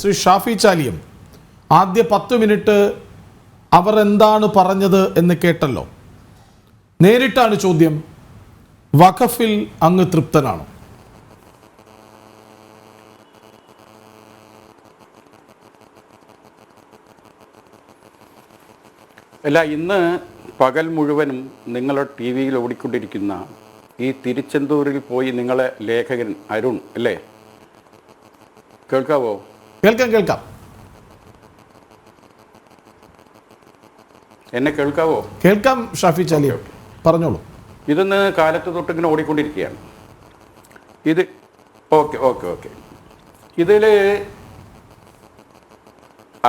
ശ്രീ ഷാഫി ചാലിയം, ആദ്യ 10 മിനിറ്റ് അവർ എന്താണ് പറഞ്ഞത് എന്ന് കേട്ടല്ലോ. നേരിട്ടാണ് ചോദ്യം, വഖഫിൽ അങ്ങ് തൃപ്തനാണോ? അല്ല, ഇന്ന് പകൽ മുഴുവനും നിങ്ങളുടെ ടി വിയിൽ ഓടിക്കൊണ്ടിരിക്കുന്ന ഈ തിരുച്ചെന്തൂരിൽ പോയി നിങ്ങളെ ലേഖകൻ അരുൺ അല്ലേ, കേൾക്കാവോ? കേൾക്കാം. എന്നെ കേൾക്കാവോ? കേൾക്കാം ഷാഫി ചാലിയം, പറഞ്ഞോളൂ. ഇതൊന്ന് കാലത്ത് തൊട്ടിങ്ങനെ ഓടിക്കൊണ്ടിരിക്കുകയാണ് ഇത്. ഓക്കെ ഇതിൽ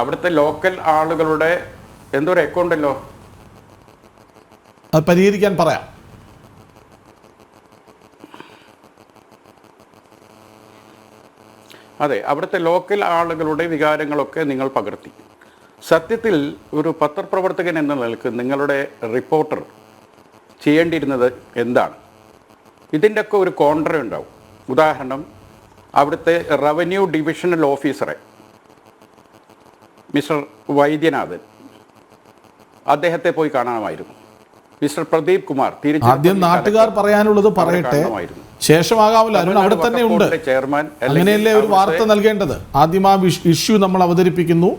അവിടുത്തെ ലോക്കൽ ആളുകളുടെ എന്തോ ഒരു അക്കൗണ്ടല്ലോ, അത് പരിഹരിക്കാൻ പറയാം. അതെ, അവിടുത്തെ ലോക്കൽ ആളുകളുടെ വികാരങ്ങളൊക്കെ നിങ്ങൾ പകർത്തി. സത്യത്തിൽ ഒരു പത്രപ്രവർത്തകൻ എന്ന നിലക്ക് നിങ്ങളുടെ റിപ്പോർട്ടർ ചെയ്യേണ്ടിയിരുന്നത് എന്താണ്? ഇതിൻ്റെയൊക്കെ ഒരു കോൺട്ര ഉണ്ടാവും. ഉദാഹരണം, അവിടുത്തെ റവന്യൂ ഡിവിഷണൽ ഓഫീസറെ മിസ്റ്റർ വൈദ്യനാഥൻ, അദ്ദേഹത്തെ പോയി കാണാമായിരുന്നു. മിസ്റ്റർ പ്രദീപ് കുമാർ, ആദ്യം നാട്ടുകാർ പറയാനുള്ളത് പറയട്ടെ, ശേഷമാകാമല്ലോ. അരുൺ അവിടെ തന്നെ ഉണ്ട്, അങ്ങനെയല്ലേ ഒരു വാർത്ത നൽകേണ്ടത്. ആദ്യം ആ ഇഷ്യൂ നമ്മൾ അവതരിപ്പിക്കുന്നു,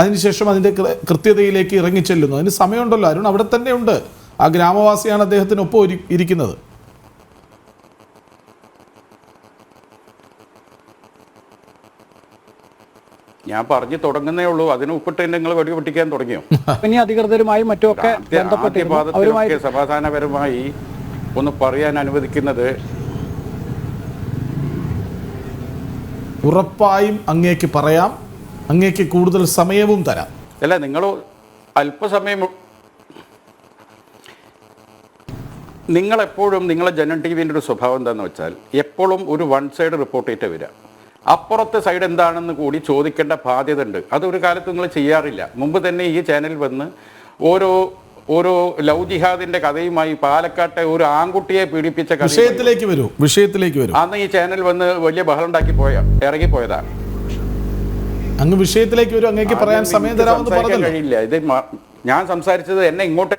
അതിനുശേഷം അതിന്റെ കൃത്യതയിലേക്ക് ഇറങ്ങിച്ചെല്ലുന്നു. അതിന് സമയമുണ്ടല്ലോ. അരുൺ അവിടെ തന്നെ ഉണ്ട്, ആ ഗ്രാമവാസിയാണ് അദ്ദേഹത്തിനൊപ്പം ഇരിക്കുന്നത്. ഞാൻ പറഞ്ഞു തുടങ്ങുന്നേ ഉള്ളൂ, അതിന് ഉപ്പിട്ട് നിങ്ങൾ വെടി പൊട്ടിക്കാൻ തുടങ്ങിയോ? പിന്നെ അധികൃതരുമായും മറ്റുമൊക്കെ ആദ്യപാദത്തിലൊക്കെ സമാധാനപരമായി ഒന്ന് പറയാൻ അനുവദിക്കുന്നത്. ഉറപ്പായും അങ്ങേക്ക് പറയാം, അങ്ങേക്ക് കൂടുതൽ സമയവും തരാം. അല്ല, നിങ്ങൾ അല്പസമയം, നിങ്ങളെപ്പോഴും നിങ്ങളെ ജനൻ ടി വിൻ്റെ ഒരു സ്വഭാവം എന്താണെന്ന് വെച്ചാൽ എപ്പോഴും ഒരു വൺ സൈഡ് റിപ്പോർട്ട് ചെയ്തിട്ട് വരിക. അപ്പുറത്തെ സൈഡ് എന്താണെന്ന് കൂടി ചോദിക്കേണ്ട ബാധ്യത ഉണ്ട്. അതൊരു കാലത്ത് നിങ്ങൾ ചെയ്യാറില്ല. മുമ്പ് തന്നെ ഈ ചാനൽ വന്ന് ഓരോ ലവ് ജിഹാദിന്റെ കഥയുമായി പാലക്കാട്ടെ ഒരു ആൺകുട്ടിയെ പീഡിപ്പിച്ച വിഷയത്തിലേക്ക് വരൂ. അന്ന് ഈ ചാനൽ വന്ന് വലിയ ബഹളം ഉണ്ടാക്കി ഇറങ്ങിപ്പോയതാണ്. അങ്ങ് വിഷയത്തിലേക്ക് വരും, അങ്ങേക്ക് പറയാൻ സമയം തരാമെന്ന് പറഞ്ഞല്ലോ. കഴിയില്ല. ഇത് ഞാൻ സംസാരിച്ചത് എന്നെ ഇങ്ങോട്ട്